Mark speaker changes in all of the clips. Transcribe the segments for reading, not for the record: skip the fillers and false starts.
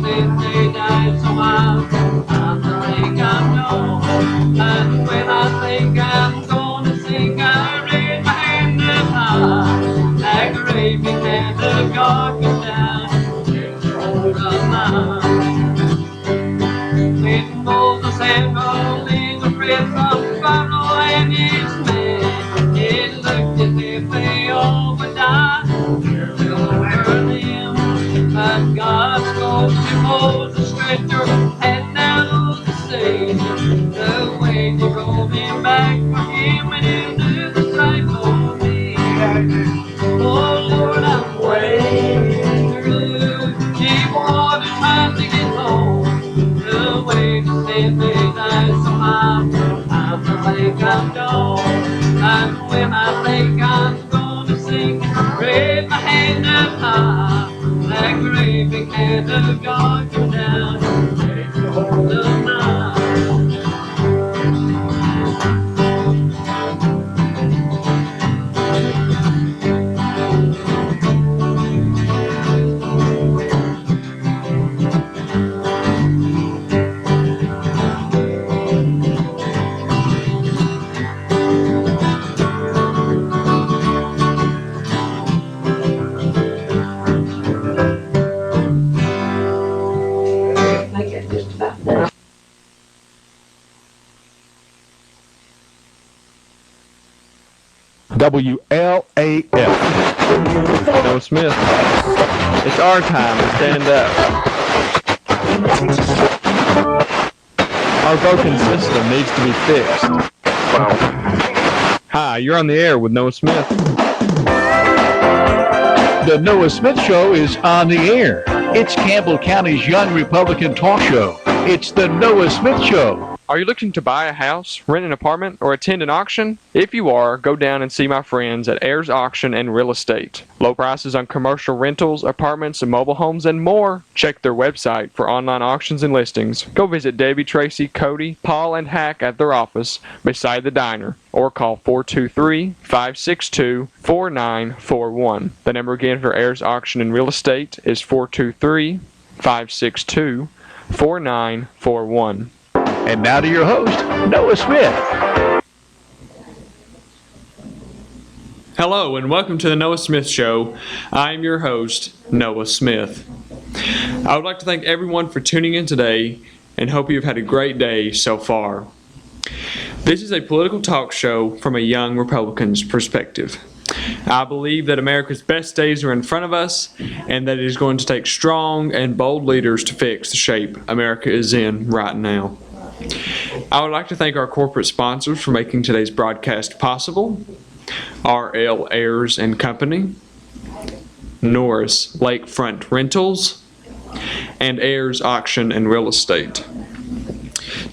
Speaker 1: since they died, so I'm to think I know. And when I think I'm gonna sing, I raise my hand up high, like a raving hand of God comes down, takes hold of mine. When Moses and Rolling the bread from Pharaoh and his men, it looked as if they all would die over them. But God spoke to Moses, stretched your hand down the sea. The way they rolled me back for him, and he'll do the same for me. Oh Lord, I'm waiting through deep water trying to get home. The way to save me dies, so I'm to think I'm gone. And when I think I'm gonna sing, raise my hand up high, like a raving hand of God come down, take hold of mine.
Speaker 2: I get just about done.
Speaker 3: WLAF. Noah Smith. It's our time to stand up. Our broken system needs to be fixed. Hi, you're on the air with Noah Smith.
Speaker 4: The Noah Smith Show is on the air. It's Campbell County's young Republican talk show. It's the Noah Smith Show.
Speaker 3: Are you looking to buy a house, rent an apartment, or attend an auction? If you are, go down and see my friends at Ayers Auction and Real Estate. Low prices on commercial rentals, apartments, and mobile homes, and more. Check their website for online auctions and listings. Go visit Debbie, Tracy, Cody, Paul, and Hack at their office beside the diner, or call 423-562-4941. The number again for Ayers Auction and Real Estate is 423-562-4941.
Speaker 4: And now to your host, Noah Smith.
Speaker 3: Hello and welcome to the Noah Smith Show. I'm your host, Noah Smith. I would like to thank everyone for tuning in today and hope you've had a great day so far. This is a political talk show from a young Republican's perspective. I believe that America's best days are in front of us and that it is going to take strong and bold leaders to fix the shape America is in right now. I would like to thank our corporate sponsors for making today's broadcast possible. R.L. Ayers and Company, Norris Lakefront Rentals, and Ayers Auction and Real Estate.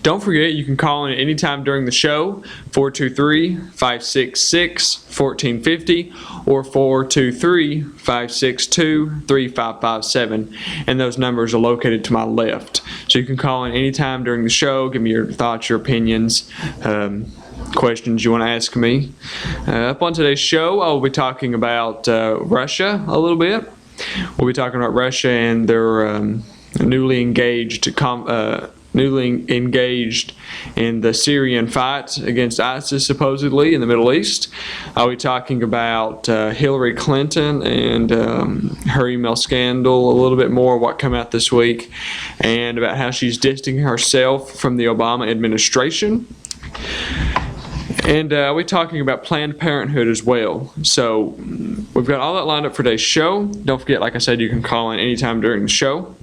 Speaker 3: Don't forget, you can call in at any time during the show, 423-566-1450 or 423-562-3557, and those numbers are located to my left. So you can call in any time during the show, give me your thoughts, your opinions, questions you want to ask me. Up on today's show, I'll be talking about Russia a little bit. We'll be talking about Russia and their newly engaged in the Syrian fight against ISIS, supposedly, in the Middle East. I'll be talking about Hillary Clinton and her email scandal, a little bit more what came out this week, and about how she's distancing herself from the Obama administration. And we're talking about Planned Parenthood as well. So we've got all that lined up for today's show. Don't forget, like I said, you can call in anytime during the show.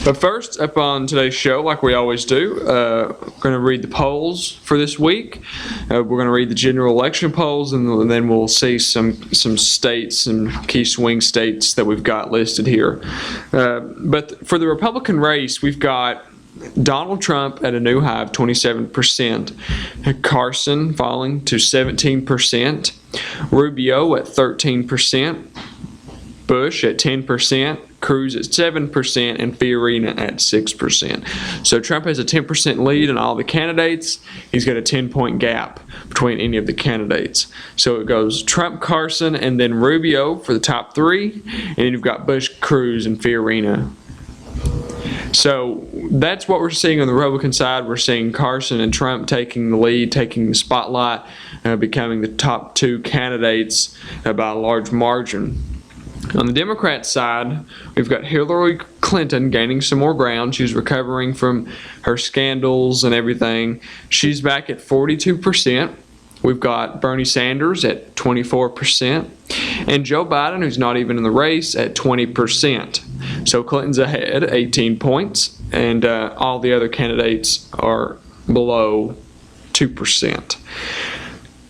Speaker 3: But first, up on today's show, like we always do, we're going to read the polls for this week. We're going to read the general election polls, and then we'll see some states, some key swing states that we've got listed here. But for the Republican race, we've got Donald Trump at a new high of 27%, Carson falling to 17%, Rubio at 13%, Bush at 10%, Cruz at 7%, and Fiorina at 6%. So Trump has a 10% lead in all the candidates. He's got a 10-point gap between any of the candidates. So it goes Trump, Carson, and then Rubio for the top three. And then you've got Bush, Cruz, and Fiorina So that's what we're seeing on the Republican side. We're seeing Carson and Trump taking the lead, taking the spotlight, becoming the top two candidates by a large margin. On the Democrat side, we've got Hillary Clinton gaining some more ground. She's recovering from her scandals and everything. She's back at 42%. We've got Bernie Sanders at 24%, and Joe Biden, who's not even in the race, at 20%. So Clinton's ahead, 18 points, and all the other candidates are below 2%.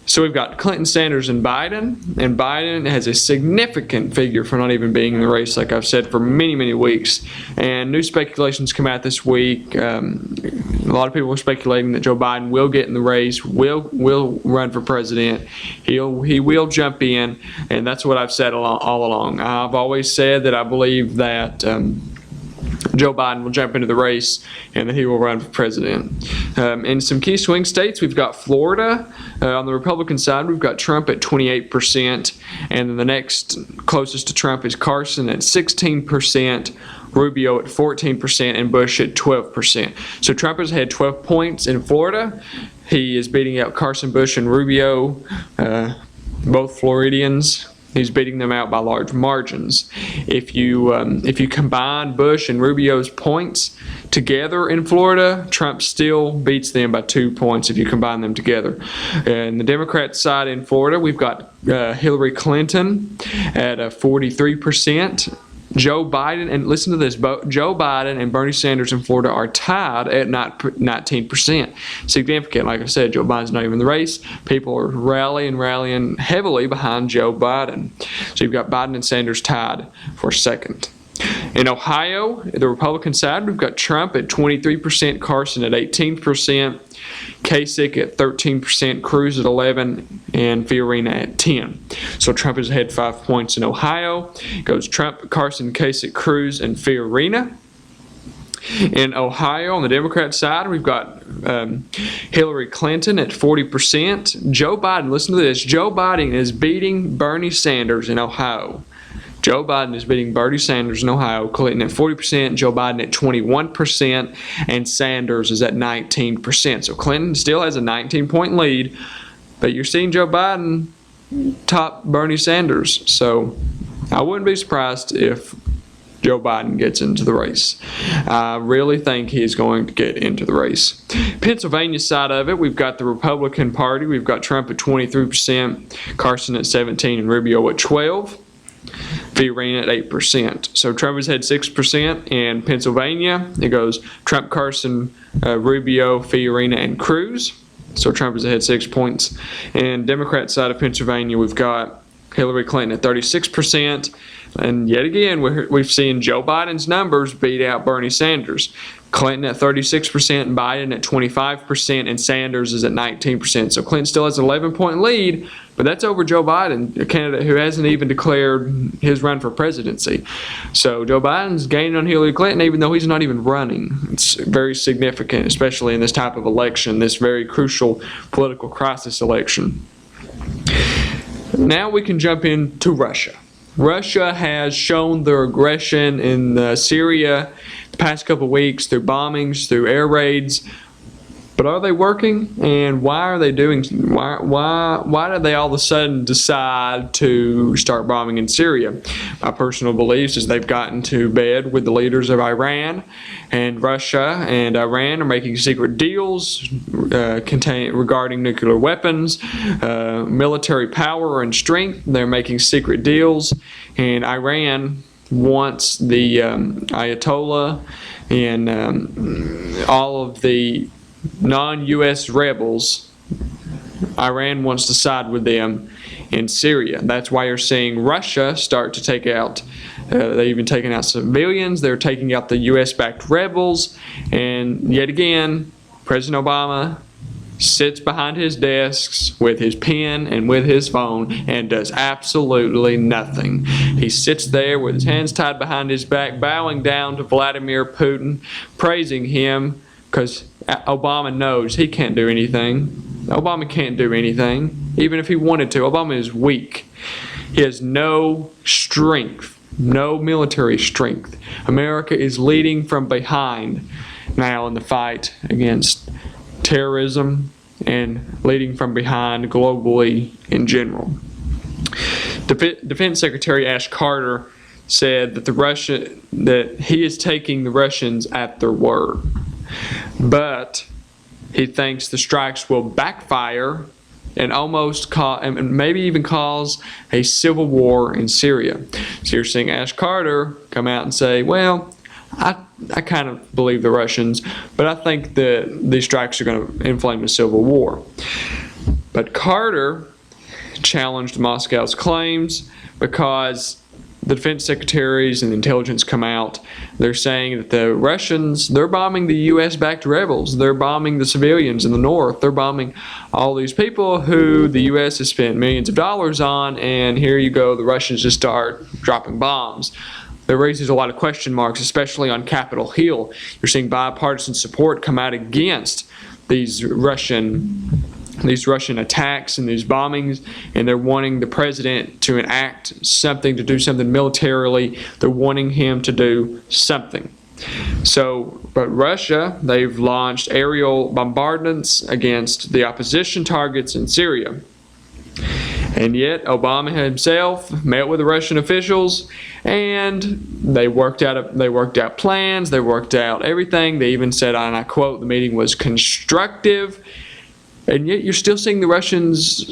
Speaker 3: So we've got Clinton, Sanders, and Biden has a significant figure for not even being in the race, like I've said, for many, many weeks. And new speculations come out this week. A lot of people are speculating that Joe Biden will get in the race, will run for president. He will jump in, and that's what I've said all along. I've always said that I believe that Joe Biden will jump into the race and that he will run for president. In some key swing states, we've got Florida. On the Republican side, we've got Trump at 28%, and then the next closest to Trump is Carson at 16%, Rubio at 14%, and Bush at 12%. So Trump has had 12 points in Florida. He is beating out Carson, Bush, and Rubio, both Floridians. He's beating them out by large margins. If you combine Bush and Rubio's points together in Florida, Trump still beats them by 2 points if you combine them together. And the Democrat side in Florida, we've got Hillary Clinton at 43%. Joe Biden, and listen to this, Joe Biden and Bernie Sanders in Florida are tied at 19%. Significant. Like I said, Joe Biden's not even in the race. People are rallying heavily behind Joe Biden. So you've got Biden and Sanders tied for second. In Ohio, the Republican side, we've got Trump at 23%, Carson at 18%, Kasich at 13%, Cruz at 11%, and Fiorina at 10%. So Trump has had 5 points in Ohio. It goes Trump, Carson, Kasich, Cruz, and Fiorina. In Ohio, on the Democrat side, we've got Hillary Clinton at 40%. Joe Biden, listen to this, Joe Biden is beating Bernie Sanders in Ohio. Joe Biden is beating Bernie Sanders in Ohio, Clinton at 40%, Joe Biden at 21%, and Sanders is at 19%. So Clinton still has a 19-point lead, but you're seeing Joe Biden top Bernie Sanders. So I wouldn't be surprised if Joe Biden gets into the race. I really think he's going to get into the race. Pennsylvania side of it, we've got the Republican Party. We've got Trump at 23%, Carson at 17%, and Rubio at 12%. Fiorina at 8%. So Trump has had 6% in Pennsylvania. It goes Trump, Carson, Rubio, Fiorina, and Cruz. So Trump has had 6 points. And Democrat side of Pennsylvania, we've got Hillary Clinton at 36%. And yet again, we've seen Joe Biden's numbers beat out Bernie Sanders. Clinton at 36%, Biden at 25%, and Sanders is at 19%. So Clinton still has an 11-point lead, but that's over Joe Biden, a candidate who hasn't even declared his run for presidency. So Joe Biden's gaining on Hillary Clinton even though he's not even running. It's very significant, especially in this type of election, this very crucial political crisis election. Now we can jump into Russia. Russia has shown their aggression in Syria the past couple of weeks through bombings, through air raids. But are they working? And why are they doing? Why did they all of a sudden decide to start bombing in Syria? My personal beliefs is they've gotten to bed with the leaders of Iran, and Russia and Iran are making secret deals regarding nuclear weapons, military power and strength. They're making secret deals, and Iran wants the Ayatollah and all of the non-U.S. rebels. Iran wants to side with them in Syria. That's why you're seeing Russia start to take out, they've even taken out civilians, they're taking out the U.S.-backed rebels, and yet again, President Obama sits behind his desks with his pen and with his phone and does absolutely nothing. He sits there with his hands tied behind his back, bowing down to Vladimir Putin, praising him, because Obama knows he can't do anything. Obama can't do anything, even if he wanted to. Obama is weak. He has no strength no military strength. America is leading from behind now in the fight against terrorism and leading from behind globally in general. Defense Secretary Ash Carter said that he is taking the Russians at their word, but he thinks the strikes will backfire and and maybe even cause a civil war in Syria. So you're seeing Ash Carter come out and say, well, I kind of believe the Russians, but I think that these strikes are going to inflame a civil war. But Carter challenged Moscow's claims because the defense secretaries and the intelligence come out. They're saying that the Russians, they're bombing the U.S.-backed rebels. They're bombing the civilians in the north. They're bombing all these people who the U.S. has spent millions of dollars on, and here you go, the Russians just start dropping bombs. That raises a lot of question marks, especially on Capitol Hill. You're seeing bipartisan support come out against these Russian attacks and these bombings, and they're wanting the president to enact something, to do something militarily. They're wanting him to do something. But Russia, they've launched aerial bombardments against the opposition targets in Syria. And yet Obama himself met with the Russian officials, and they worked out plans, they worked out everything. They even said, and I quote, the meeting was constructive. And yet you're still seeing the Russians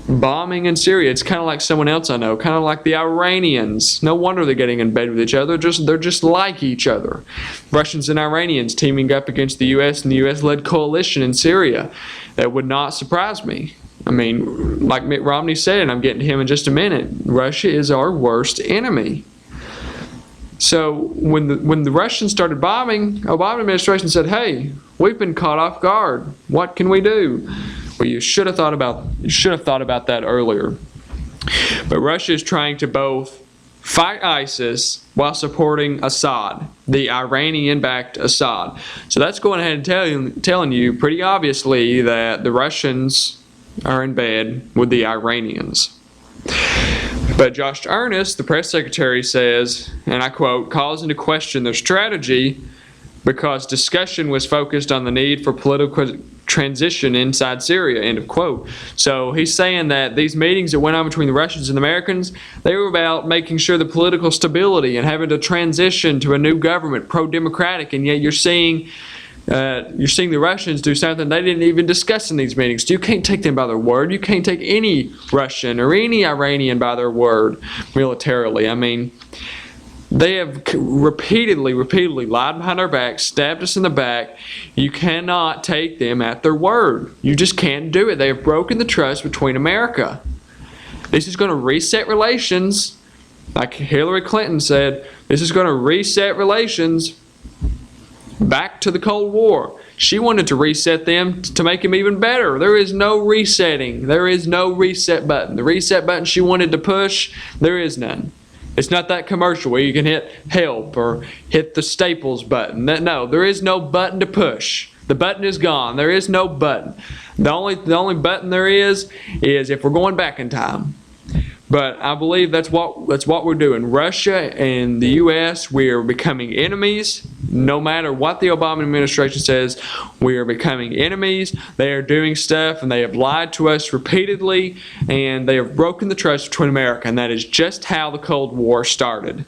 Speaker 3: bombing in Syria. It's kind of like someone else I know, kind of like the Iranians. No wonder they're getting in bed with each other. They're just like each other. Russians and Iranians teaming up against the U.S. and the U.S.-led coalition in Syria. That would not surprise me. I mean, like Mitt Romney said, and I'm getting to him in just a minute, Russia is our worst enemy. So when the Russians started bombing, Obama administration said, hey, we've been caught off guard. What can we do? Well, you should have thought about that earlier. But Russia is trying to both fight ISIS while supporting Assad, the Iranian-backed Assad. So that's going ahead and telling you pretty obviously that the Russians are in bed with the Iranians. But Josh Earnest, the press secretary, says, and I quote, calls into question their strategy because discussion was focused on the need for political transition inside Syria, end of quote. So he's saying that these meetings that went on between the Russians and the Americans, they were about making sure the political stability and having to transition to a new government, pro-democratic, and yet you're seeing the Russians do something they didn't even discuss in these meetings. You can't take them by their word. You can't take any Russian or any Iranian by their word militarily. I mean, they have repeatedly lied behind our back, stabbed us in the back. You cannot take them at their word. You just can't do it. They have broken the trust between America. This is going to reset relations. Like Hillary Clinton said, this is going to reset relations back to the Cold War. She wanted to reset them to make them even better. There is no resetting. There is no reset button. The reset button she wanted to push, there is none. It's not that commercial where you can hit help or hit the Staples button. No, there is no button to push. The button is gone. There is no button. The only button there is if we're going back in time. But I believe that's what we're doing. Russia and the U.S., we are becoming enemies. No matter what the Obama administration says, we are becoming enemies. They are doing stuff, and they have lied to us repeatedly, and they have broken the trust between America. And that is just how the Cold War started,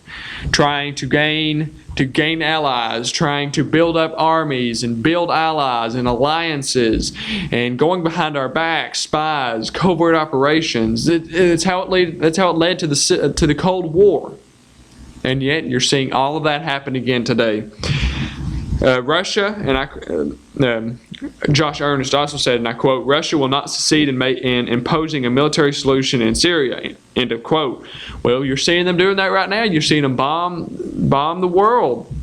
Speaker 3: trying to gain allies, trying to build up armies and build allies and alliances, and going behind our back, spies, covert operations. That's how it led to the Cold War. And yet you're seeing all of that happen again today. Russia, and Josh Earnest also said, and I quote, Russia will not succeed in imposing a military solution in Syria, end of quote. Well, you're seeing them doing that right now. You're seeing them bomb the world,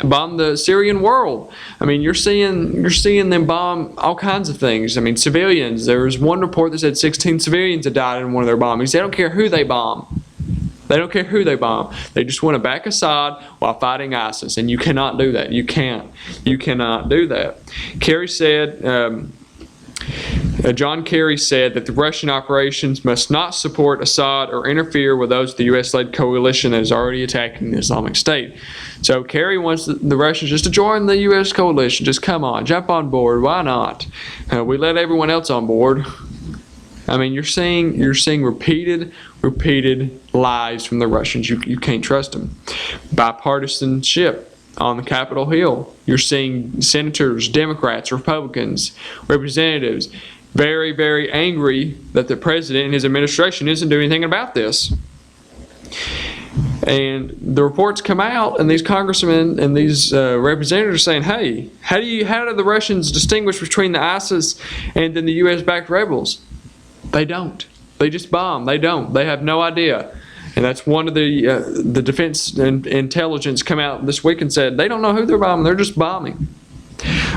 Speaker 3: bomb the Syrian world. I mean, you're seeing them bomb all kinds of things. I mean, civilians. There was one report that said 16 civilians had died in one of their bombings. They don't care who they bomb. They don't care who they bomb. They just want to back Assad while fighting ISIS, and you cannot do that. You cannot do that. Kerry said, John Kerry said that the Russian operations must not support Assad or interfere with those of the U.S.-led coalition that is already attacking the Islamic State. So Kerry wants the Russians just to join the U.S. coalition. Just come on, jump on board. Why not? We let everyone else on board. I mean, you're seeing repeated lies from the Russians. You can't trust them. Bipartisanship on the Capitol Hill. You're seeing senators, Democrats, Republicans, representatives very, very angry that the president and his administration isn't doing anything about this. And the reports come out, and these congressmen and these representatives are saying, "Hey, how do the Russians distinguish between the ISIS and then the U.S.-backed rebels?" They don't. They just bomb. They don't. They have no idea. And that's one of the defense and intelligence come out this week and said they don't know who they're bombing. They're just bombing.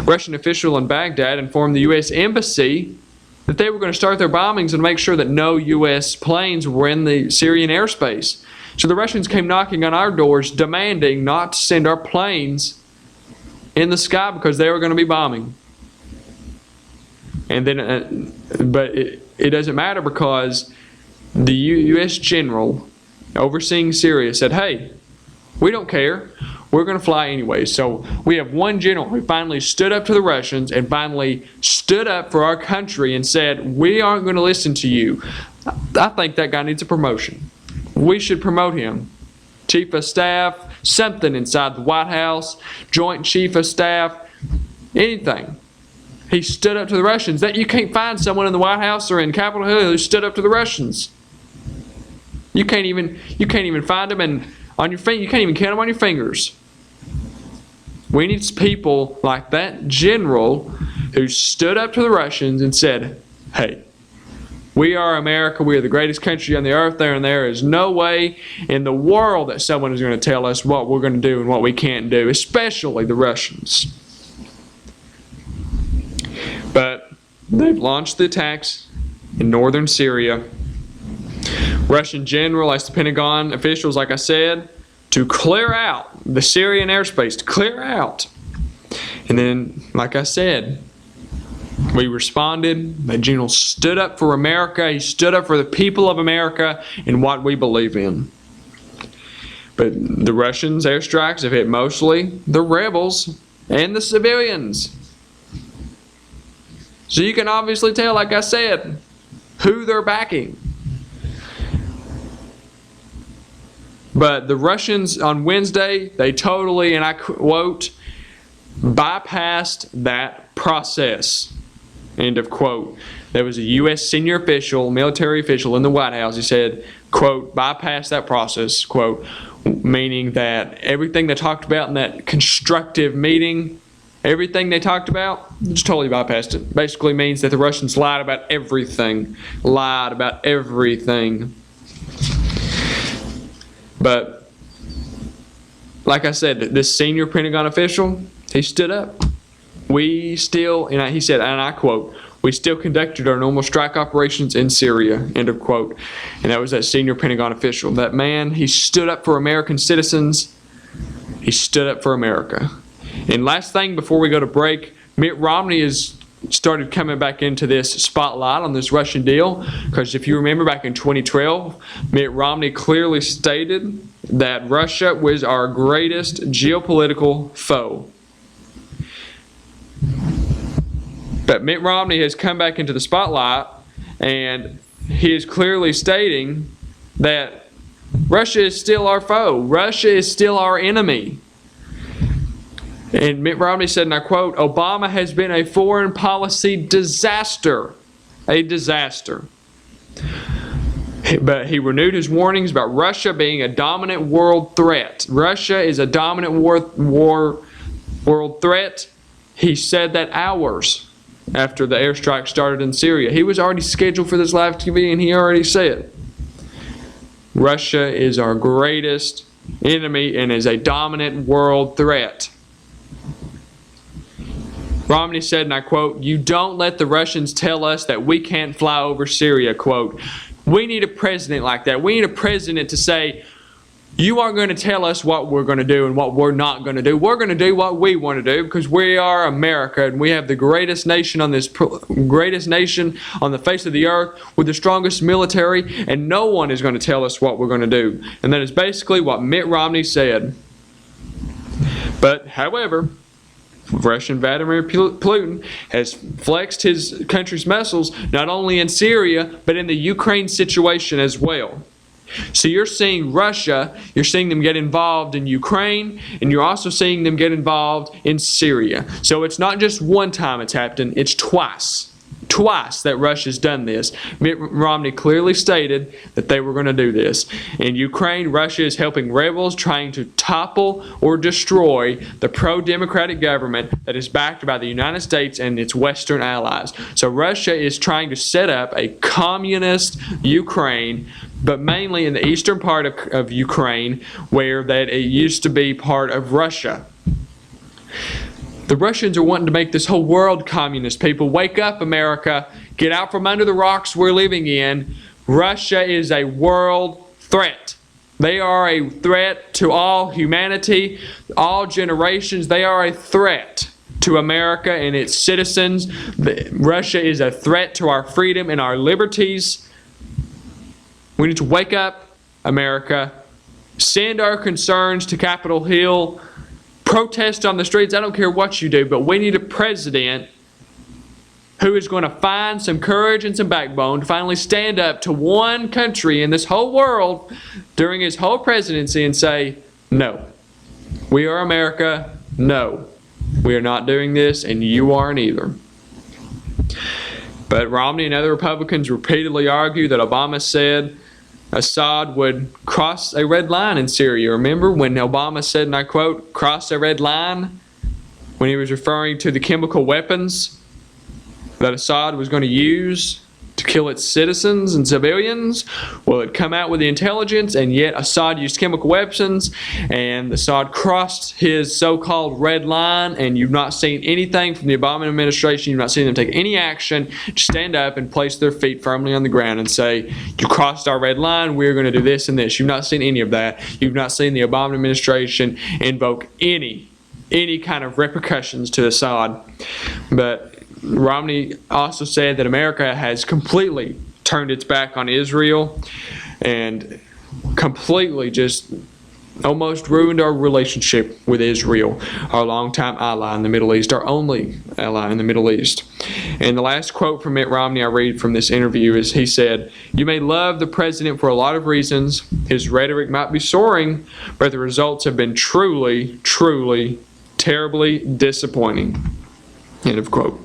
Speaker 3: Russian official in Baghdad informed the U.S. Embassy that they were going to start their bombings and make sure that no U.S. planes were in the Syrian airspace. So the Russians came knocking on our doors demanding not to send our planes in the sky because they were going to be bombing. And then, but it doesn't matter because the U.S. general overseeing Syria said, "Hey, we don't care. We're going to fly anyway." So we have one general who finally stood up to the Russians and finally stood up for our country and said, "We aren't going to listen to you." I think that guy needs a promotion. We should promote him. Chief of Staff, something inside the White House, Joint Chief of Staff, anything. He stood up to the Russians. That you can't find someone in the White House or in Capitol Hill who stood up to the Russians. You can't even find them, and on your finger, you can't even count them on your fingers. We need people like that general who stood up to the Russians and said, "Hey, we are America. We are the greatest country on the earth there, and there is no way in the world that someone is going to tell us what we're going to do and what we can't do, especially the Russians." But they've launched the attacks in northern Syria. Russian general asked the Pentagon officials, like I said, to clear out the Syrian airspace, to clear out. And then, like I said, we responded. The general stood up for America. He stood up for the people of America and what we believe in. But the Russians' airstrikes have hit mostly the rebels and the civilians. So you can obviously tell, like I said, who they're backing. But the Russians on Wednesday, they totally, and I quote, bypassed that process. End of quote. There was a U.S. senior official, military official in the White House. He said, quote, bypass that process, quote, meaning that everything they talked about in that constructive meeting, everything they talked about, just totally bypassed it. Basically means that the Russians lied about everything. But, like I said, this senior Pentagon official, he stood up. He said, and I quote, "We still conducted our normal strike operations in Syria," end of quote. And that was that senior Pentagon official. That man, he stood up for American citizens. He stood up for America. And last thing before we go to break, Mitt Romney has started coming back into this spotlight on this Russian deal, because if you remember back in 2012, Mitt Romney clearly stated that Russia was our greatest geopolitical foe. But Mitt Romney has come back into the spotlight, and he is clearly stating that Russia is still our foe. Russia is still our enemy. And Mitt Romney said, and I quote, "Obama has been a foreign policy disaster." A disaster. But he renewed his warnings about Russia being a dominant world threat. Russia is a dominant world threat. He said that hours after the airstrike started in Syria. He was already scheduled for this live TV, and he already said, Russia is our greatest enemy and is a dominant world threat. Romney said, and I quote, "You don't let the Russians tell us that we can't fly over Syria," quote. We need a president like that. We need a president to say, You aren't going to tell us what we're going to do and what we're not going to do. We're going to do what we want to do because we are America and we have the greatest nation on the face of the earth with the strongest military, and no one is going to tell us what we're going to do. And that is basically what Mitt Romney said. But, however, Russian Vladimir Putin has flexed his country's muscles not only in Syria but in the Ukraine situation as well. So you're seeing Russia, you're seeing them get involved in Ukraine, and you're also seeing them get involved in Syria. So it's not just one time it's happened, it's twice. Twice that Russia's done this. Mitt Romney clearly stated that they were going to do this. In Ukraine, Russia is helping rebels trying to topple or destroy the pro-democratic government that is backed by the United States and its Western allies. So Russia is trying to set up a communist Ukraine, but mainly in the eastern part of Ukraine, where that it used to be part of Russia. The Russians are wanting to make this whole world communist. People, wake up, America. Get out from under the rocks we're living in. Russia is a world threat. They are a threat to all humanity, all generations. They are a threat to America and its citizens. Russia is a threat to our freedom and our liberties. We need to wake up, America. Send our concerns to Capitol Hill. Protest on the streets. I don't care what you do, but we need a president who is going to find some courage and some backbone to finally stand up to one country in this whole world during his whole presidency and say, no, we are America. No, we are not doing this, and you aren't either. But Romney and other Republicans repeatedly argue that Obama said Assad would cross a red line in Syria. Remember when Obama said, and I quote, cross a red line, when he was referring to the chemical weapons that Assad was going to use to kill its citizens and civilians? Well, it come out with the intelligence, and yet Assad used chemical weapons, and Assad crossed his so-called red line, and you've not seen anything from the Obama administration. You've not seen them take any action to stand up and place their feet firmly on the ground and say, you crossed our red line, we're going to do this and this. You've not seen any of that. You've not seen the Obama administration invoke any kind of repercussions to Assad. But Romney also said that America has completely turned its back on Israel and completely just almost ruined our relationship with Israel, our longtime ally in the Middle East, our only ally in the Middle East. And the last quote from Mitt Romney I read from this interview is he said, "You may love the president for a lot of reasons. His rhetoric might be soaring, but the results have been truly, truly, terribly disappointing." End of quote.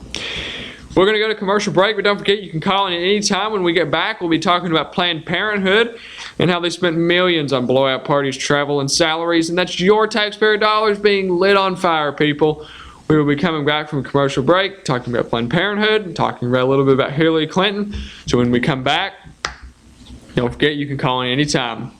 Speaker 3: We're going to go to commercial break, but don't forget you can call in at any time. When we get back, we'll be talking about Planned Parenthood and how they spent millions on blowout parties, travel, and salaries. And that's your taxpayer dollars being lit on fire, people. We will be coming back from a commercial break, talking about Planned Parenthood, talking about a little bit about Hillary Clinton. So when we come back, don't forget you can call in any time.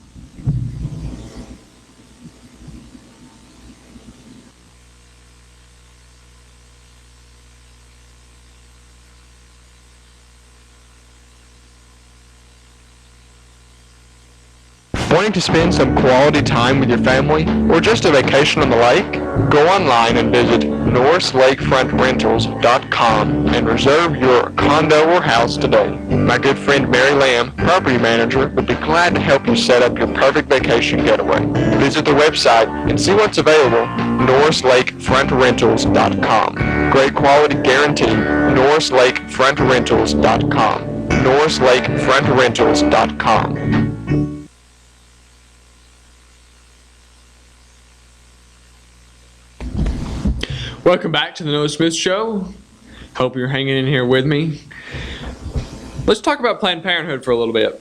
Speaker 2: Wanting to spend some quality time with your family or just a vacation on the lake? Go online and visit NorrisLakefrontRentals.com and reserve your condo or house today. My good friend Mary Lamb, property manager, would be glad to help you set up your perfect vacation getaway. Visit the website and see what's available. NorrisLakefrontRentals.com. Great quality guaranteed. NorrisLakefrontRentals.com. NorrisLakefrontRentals.com.
Speaker 3: Welcome back to the Noah Smith Show. Hope you're hanging in here with me. Let's talk about Planned Parenthood for a little bit.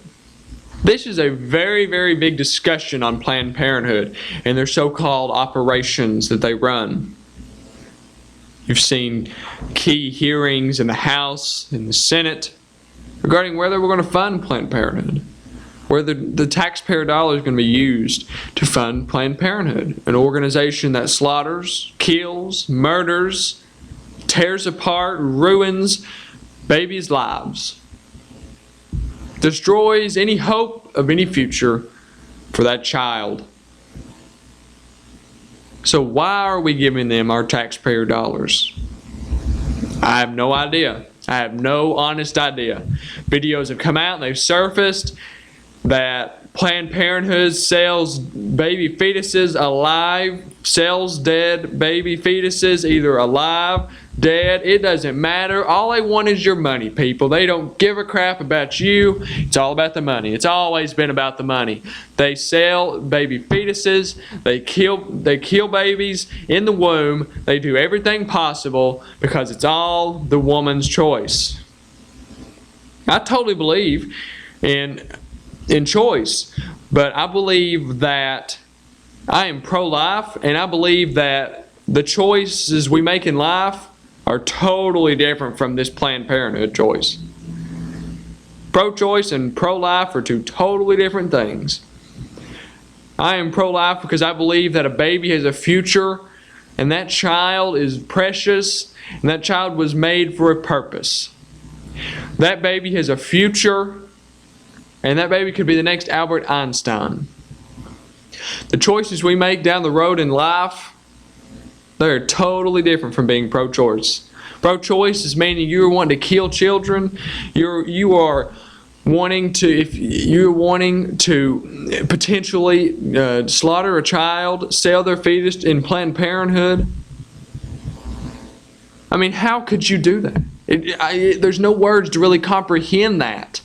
Speaker 3: This is a very, very big discussion on Planned Parenthood and their so-called operations that they run. You've seen key hearings in the House, in the Senate, regarding whether we're going to fund Planned Parenthood, whether the taxpayer dollar is going to be used to fund Planned Parenthood, an organization that slaughters, kills, murders, tears apart, ruins babies' lives, destroys any hope of any future for that child So why are we giving them our taxpayer dollars? I have no idea. I have no honest idea. Videos have come out and they've surfaced that Planned Parenthood sells baby fetuses alive, sells dead baby fetuses either alive, dead, it doesn't matter. All they want is your money, people. They don't give a crap about you. It's all about the money. It's always been about the money. They sell baby fetuses. They kill babies in the womb. They do everything possible because it's all the woman's choice. I totally believe in choice, but I believe that I am pro-life, and I believe that the choices we make in life are totally different from this Planned Parenthood choice. Pro-choice and pro-life are two totally different things. I am pro-life because I believe that a baby has a future, and that child is precious, and that child was made for a purpose. That baby has a future, and that baby could be the next Albert Einstein. The choices we make down the road in life, they're totally different from being pro-choice. Pro-choice is meaning you're wanting to kill children. You are wanting to potentially slaughter a child, sell their fetus in Planned Parenthood. I mean, how could you do that? There's no words to really comprehend that.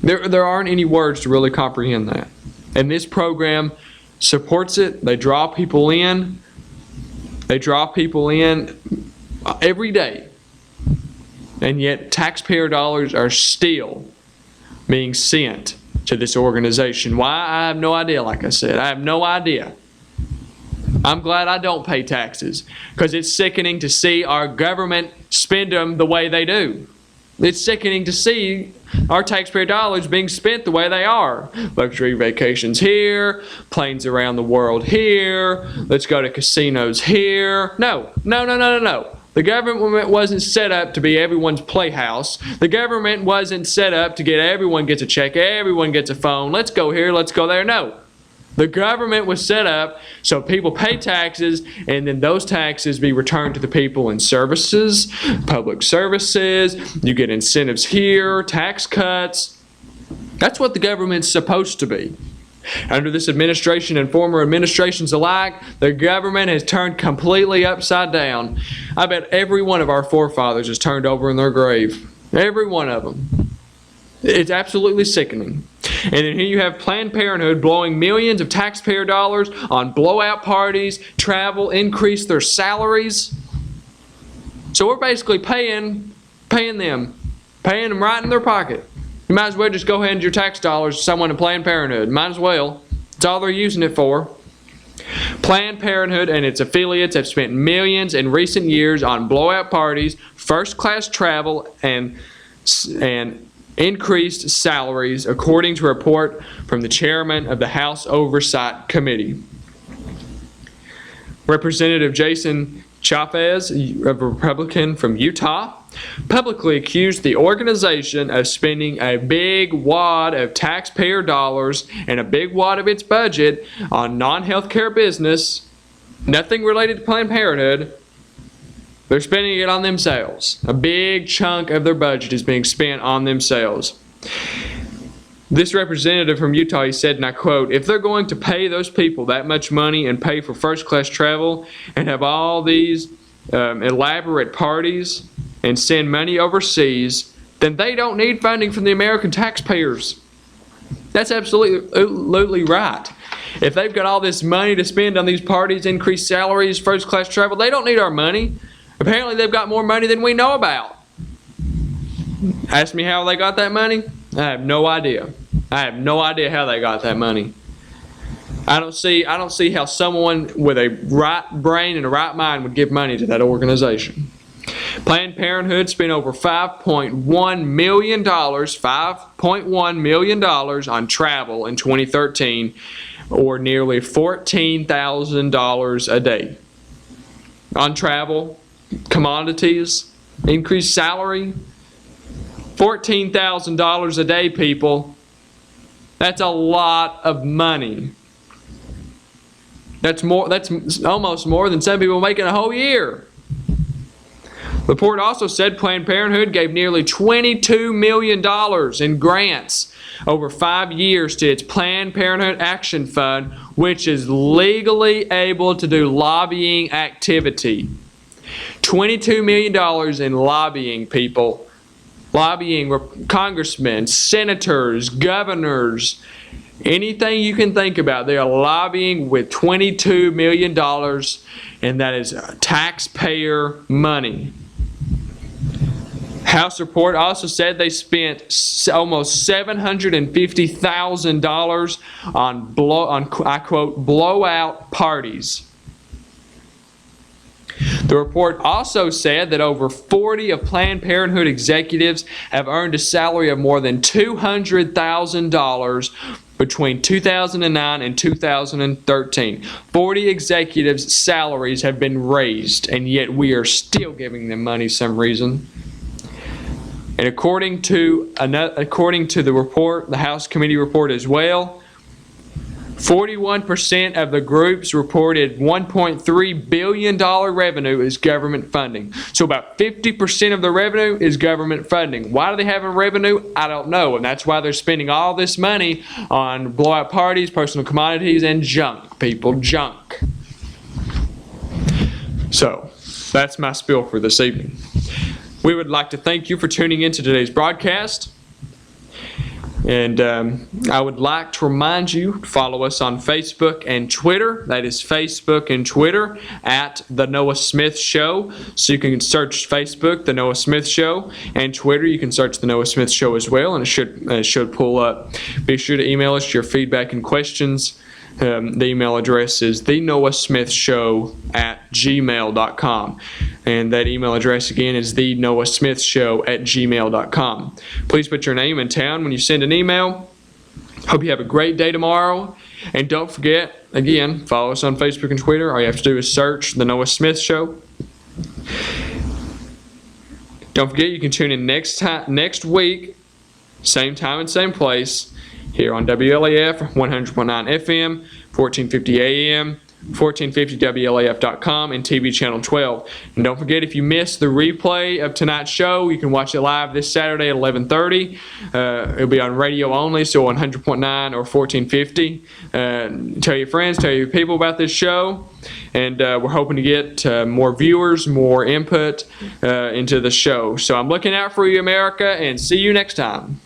Speaker 3: There aren't any words to really comprehend that. And this program supports it. They draw people in. They draw people in every day. And yet taxpayer dollars are still being sent to this organization. Why? I have no idea, like I said. I have no idea. I'm glad I don't pay taxes because it's sickening to see our government spend them the way they do. It's sickening to see our taxpayer dollars being spent the way they are. Luxury vacations here, planes around the world here, let's go to casinos here. No. The government wasn't set up to be everyone's playhouse. The government wasn't set up to get everyone gets a check, everyone gets a phone, let's go here, let's go there. No. The government was set up so people pay taxes and then those taxes be returned to the people in services, public services. You get incentives here, tax cuts. That's what the government's supposed to be. Under this administration and former administrations alike, the government has turned completely upside down. I bet every one of our forefathers is turned over in their grave. Every one of them. It's absolutely sickening. And then here you have Planned Parenthood blowing millions of taxpayer dollars on blowout parties, travel, increase their salaries. So we're basically paying them right in their pocket. You might as well just go hand your tax dollars to someone in Planned Parenthood. Might as well. That's all they're using it for. Planned Parenthood and its affiliates have spent millions in recent years on blowout parties, first-class travel, and increased salaries, according to a report from the chairman of the House Oversight Committee. Representative Jason Chaffetz, a Republican from Utah, publicly accused the organization of spending a big wad of taxpayer dollars and a big wad of its budget on non-healthcare business, nothing related to Planned Parenthood. They're spending it on themselves. A big chunk of their budget is being spent on themselves. This representative from Utah, he said, and I quote, "If they're going to pay those people that much money and pay for first-class travel and have all these elaborate parties and send money overseas, then they don't need funding from the American taxpayers." That's absolutely right. If they've got all this money to spend on these parties, increased salaries, first-class travel, they don't need our money. Apparently they've got more money than we know about. Ask me how they got that money? I have no idea. I have no idea how they got that money. I don't see how someone with a right brain and a right mind would give money to that organization. Planned Parenthood spent over $5.1 million on travel in 2013, or nearly $14,000 a day. On travel, commodities, increased salary, $14,000 a day, people. That's a lot of money. That's almost more than some people make in a whole year. The report also said Planned Parenthood gave nearly $22 million in grants over 5 years to its Planned Parenthood Action Fund, which is legally able to do lobbying activity. $22 million in lobbying, people. Lobbying congressmen, senators, governors, anything you can think about. They are lobbying with $22 million, and that is taxpayer money. House report also said they spent almost $750,000 on, I quote, blowout parties. The report also said that over 40 of Planned Parenthood executives have earned a salary of more than $200,000 between 2009 and 2013. 40 executives' salaries have been raised, and yet we are still giving them money some reason. And according to the report, the House Committee report as well, 41% of the groups reported $1.3 billion revenue is government funding. So about 50% of the revenue is government funding. Why do they have a revenue? I don't know. And that's why they're spending all this money on blowout parties, personal commodities, and junk, people, junk. So that's my spiel for this evening. We would like to thank you for tuning in to today's broadcast. And I would like to remind you to follow us on Facebook and Twitter. That is Facebook and Twitter at The Noah Smith Show. So you can search Facebook, The Noah Smith Show, and Twitter, you can search The Noah Smith Show as well, and it should pull up. Be sure to email us your feedback and questions. The email address is thenoahsmithshow@gmail.com. And that email address again is thenoahsmithshow@gmail.com. Please put your name and town when you send an email. Hope you have a great day tomorrow. And don't forget, again, follow us on Facebook and Twitter. All you have to do is search The Noah Smith Show. Don't forget, you can tune in next week, same time and same place, here on WLAF 100.9 FM, 1450 AM, 1450WLAF.com, and TV channel 12. And don't forget, if you missed the replay of tonight's show, you can watch it live this Saturday at 11:30. It'll be on radio only, so on 100.9 or 1450. Tell your friends, tell your people about this show. And we're hoping to get more viewers, more input into the show. So I'm looking out for you, America, and see you next time.